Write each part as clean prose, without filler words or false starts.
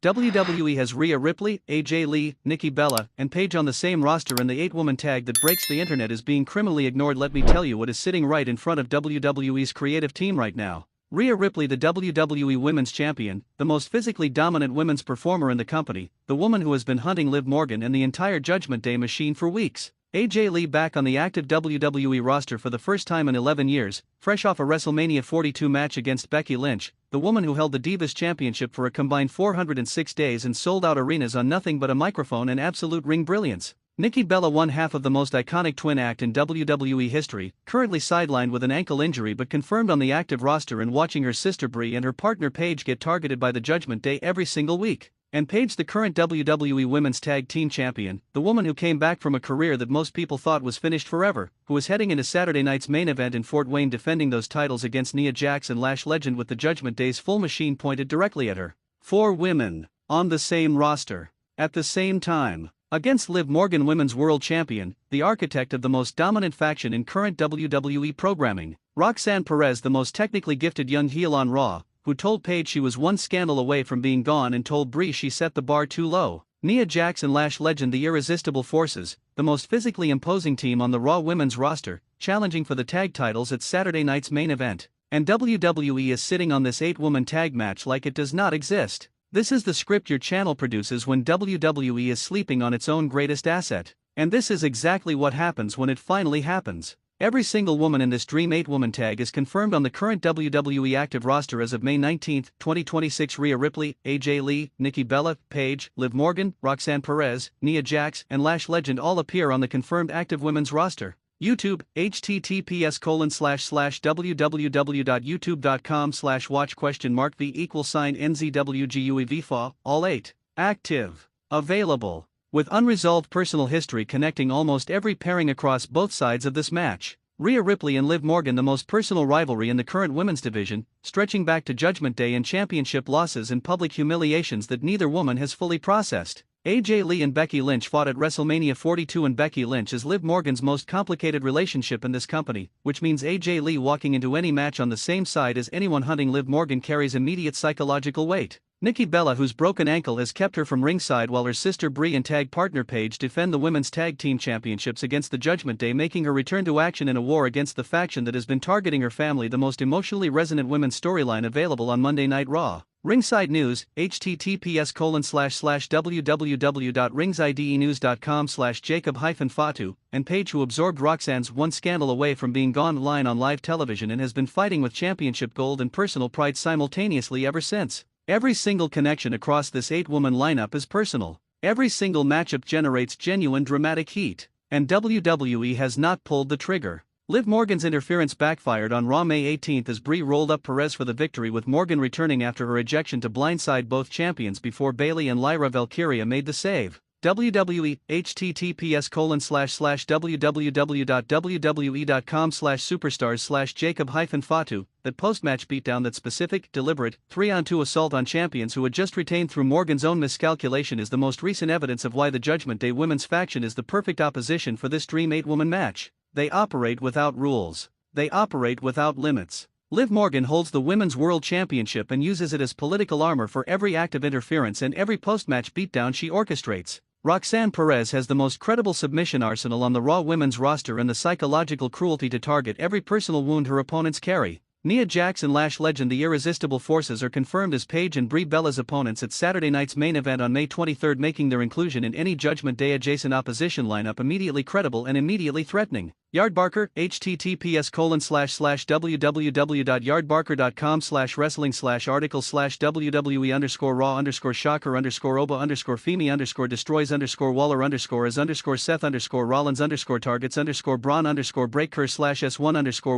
WWE has Rhea Ripley, AJ Lee, Nikki Bella, and Paige on the same roster, and the 8-woman tag that breaks the internet is being criminally ignored. Let me tell you what is sitting right in front of WWE's creative team right now. Rhea Ripley, the WWE Women's Champion, the most physically dominant women's performer in the company, the woman who has been hunting Liv Morgan and the entire Judgment Day machine for weeks. AJ Lee back on the active WWE roster for the first time in 11 years, fresh off a WrestleMania 42 match against Becky Lynch, the woman who held the Divas Championship for a combined 406 days and sold out arenas on nothing but a microphone and absolute ring brilliance. Nikki Bella, one half of the most iconic twin act in WWE history, currently sidelined with an ankle injury but confirmed on the active roster, and watching her sister Brie and her partner Paige get targeted by the Judgment Day every single week. And Paige, the current WWE Women's Tag Team Champion, the woman who came back from a career that most people thought was finished forever, who is heading into Saturday night's main event in Fort Wayne defending those titles against Nia Jax and Lash legend, with the Judgment Day's full machine pointed directly at her. 4 women on the same roster at the same time against Liv Morgan, Women's World Champion, the architect of the most dominant faction in current WWE programming, Roxanne Perez, the most technically gifted young heel on Raw, who told Paige she was one scandal away from being gone and told Brie she set the bar too low. Nia Jax and Lash legend, the Irresistible Forces, the most physically imposing team on the Raw women's roster, challenging for the tag titles at Saturday night's main event. And WWE is sitting on this 8-woman tag match like it does not exist. This is the script your channel produces when WWE is sleeping on its own greatest asset. And this is exactly what happens when it finally happens. Every single woman in this Dream 8-woman tag is confirmed on the current WWE active roster as of May 19, 2026. Rhea Ripley, AJ Lee, Nikki Bella, Paige, Liv Morgan, Roxanne Perez, Nia Jax, and Lash legend all appear on the confirmed active women's roster. YouTube, https://www.youtube.com/watch?v=NZWGUEVFA, all 8. Active. Available. With unresolved personal history connecting almost every pairing across both sides of this match. Rhea Ripley and Liv Morgan, the most personal rivalry in the current women's division, stretching back to Judgment Day and championship losses and public humiliations that neither woman has fully processed. AJ Lee and Becky Lynch fought at WrestleMania 42, and Becky Lynch is Liv Morgan's most complicated relationship in this company, which means AJ Lee walking into any match on the same side as anyone hunting Liv Morgan carries immediate psychological weight. Nikki Bella, whose broken ankle has kept her from ringside while her sister Brie and tag partner Paige defend the Women's Tag Team Championships against the Judgment Day, making her return to action in a war against the faction that has been targeting her family. The most emotionally resonant women's storyline available on Monday Night Raw. Ringside News, https://www.ringsidenews.com/Jacob-Fatu, and Paige, who absorbed Roxanne's one scandal away from being gone, line on live television and has been fighting with championship gold and personal pride simultaneously ever since. Every single connection across this 8-woman lineup is personal. Every single matchup generates genuine dramatic heat. And WWE has not pulled the trigger. Liv Morgan's interference backfired on Raw May 18 as Brie rolled up Perez for the victory, with Morgan returning after her ejection to blindside both champions before Bayley and Lyra Valkyria made the save. WWE, https://www.wwe.com/superstars/Jacob-Fatu, that post-match beatdown, that specific, deliberate, 3-on-2 assault on champions who had just retained through Morgan's own miscalculation, is the most recent evidence of why the Judgment Day women's faction is the perfect opposition for this Dream 8-woman match. They operate without rules. They operate without limits. Liv Morgan holds the Women's World Championship and uses it as political armor for every act of interference and every post-match beatdown she orchestrates. Roxanne Perez has the most credible submission arsenal on the Raw women's roster and the psychological cruelty to target every personal wound her opponents carry. Nia Jax and Lash legend, the Irresistible Forces, are confirmed as Paige and Brie Bella's opponents at Saturday night's main event on May 23, making their inclusion in any Judgment Day adjacent opposition lineup immediately credible and immediately threatening. Yardbarker, https://www.yardbarker.com/wrestling/article/WWE_raw_SHOCKER_Sharker_Walla_Score as_Score Ras_Score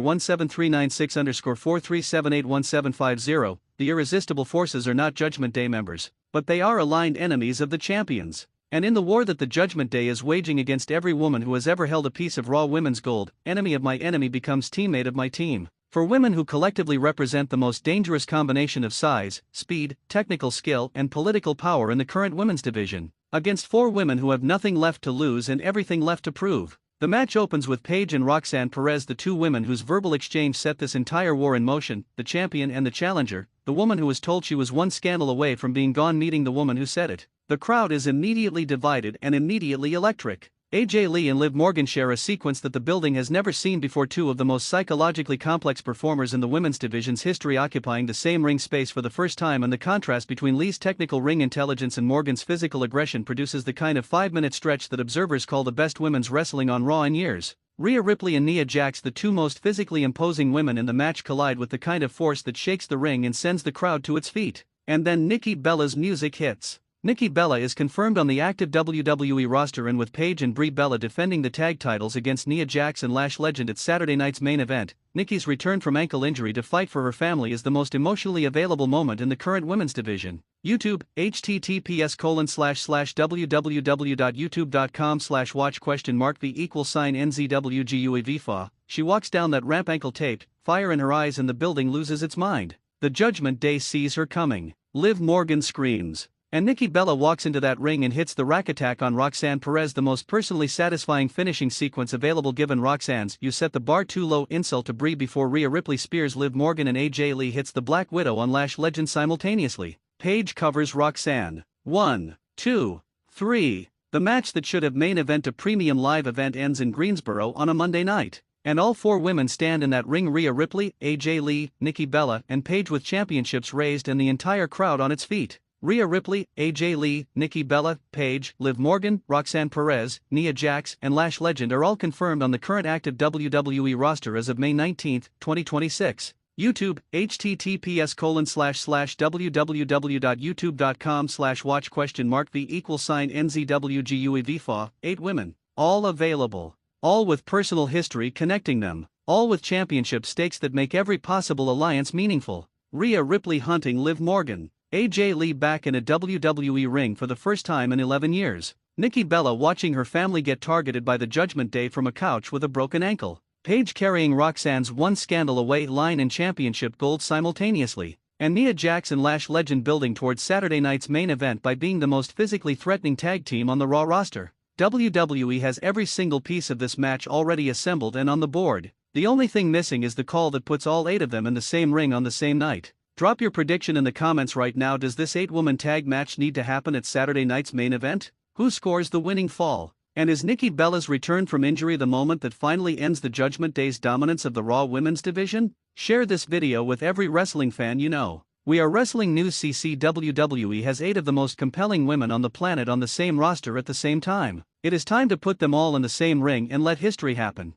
17396_4378175. The Irresistible Forces are not Judgment Day members, but they are aligned enemies of the champions. And in the war that the Judgment Day is waging against every woman who has ever held a piece of Raw women's gold, enemy of my enemy becomes teammate of my team. For women who collectively represent the most dangerous combination of size, speed, technical skill, and political power in the current women's division, against 4 women who have nothing left to lose and everything left to prove. The match opens with Paige and Roxanne Perez, the two women whose verbal exchange set this entire war in motion, the champion and the challenger, the woman who was told she was one scandal away from being gone meeting the woman who said it. The crowd is immediately divided and immediately electric. AJ Lee and Liv Morgan share a sequence that the building has never seen before, two of the most psychologically complex performers in the women's division's history occupying the same ring space for the first time, and the contrast between Lee's technical ring intelligence and Morgan's physical aggression produces the kind of 5-minute stretch that observers call the best women's wrestling on Raw in years. Rhea Ripley and Nia Jax, the two most physically imposing women in the match, collide with the kind of force that shakes the ring and sends the crowd to its feet. And then Nikki Bella's music hits. Nikki Bella is confirmed on the active WWE roster, and with Paige and Brie Bella defending the tag titles against Nia Jax and Lash Legend at Saturday night's main event, Nikki's return from ankle injury to fight for her family is the most emotionally available moment in the current women's division. YouTube, https://www.youtube.com/watch?v=NZWGUEVFA. She walks down that ramp ankle taped, fire in her eyes, and the building loses its mind. The Judgment Day sees her coming. Liv Morgan screams. And Nikki Bella walks into that ring and hits the rack attack on Roxanne Perez, the most personally satisfying finishing sequence available given Roxanne's "you set the bar too low" insult to Brie before Rhea Ripley spears Liv Morgan and AJ Lee hits the Black Widow on Lash Legend simultaneously. Paige covers Roxanne. 1, 2, 3. The match that should have main event a premium live event ends in Greensboro on a Monday night. And all four women stand in that ring: Rhea Ripley, AJ Lee, Nikki Bella, and Paige, with championships raised and the entire crowd on its feet. Rhea Ripley, AJ Lee, Nikki Bella, Paige, Liv Morgan, Roxanne Perez, Nia Jax, and Lash Legend are all confirmed on the current active WWE roster as of May 19, 2026. YouTube, https://www.youtube.com/watch?v=NZWGUEVFA. 8 women, all available, all with personal history connecting them, all with championship stakes that make every possible alliance meaningful. Rhea Ripley hunting Liv Morgan. AJ Lee back in a WWE ring for the first time in 11 years. Nikki Bella watching her family get targeted by the Judgment Day from a couch with a broken ankle. Paige carrying Roxanne's "one scandal away" line and championship gold simultaneously. And Nia Jax and Lash Legend building towards Saturday night's main event by being the most physically threatening tag team on the Raw roster. WWE has every single piece of this match already assembled and on the board. The only thing missing is the call that puts all 8 of them in the same ring on the same night. Drop your prediction in the comments right now. Does this 8-woman tag match need to happen at Saturday night's main event? Who scores the winning fall? And is Nikki Bella's return from injury the moment that finally ends the Judgment Day's dominance of the Raw women's division? Share this video with every wrestling fan you know. We are Wrestling News CC. WWE has 8 of the most compelling women on the planet on the same roster at the same time. It is time to put them all in the same ring and let history happen.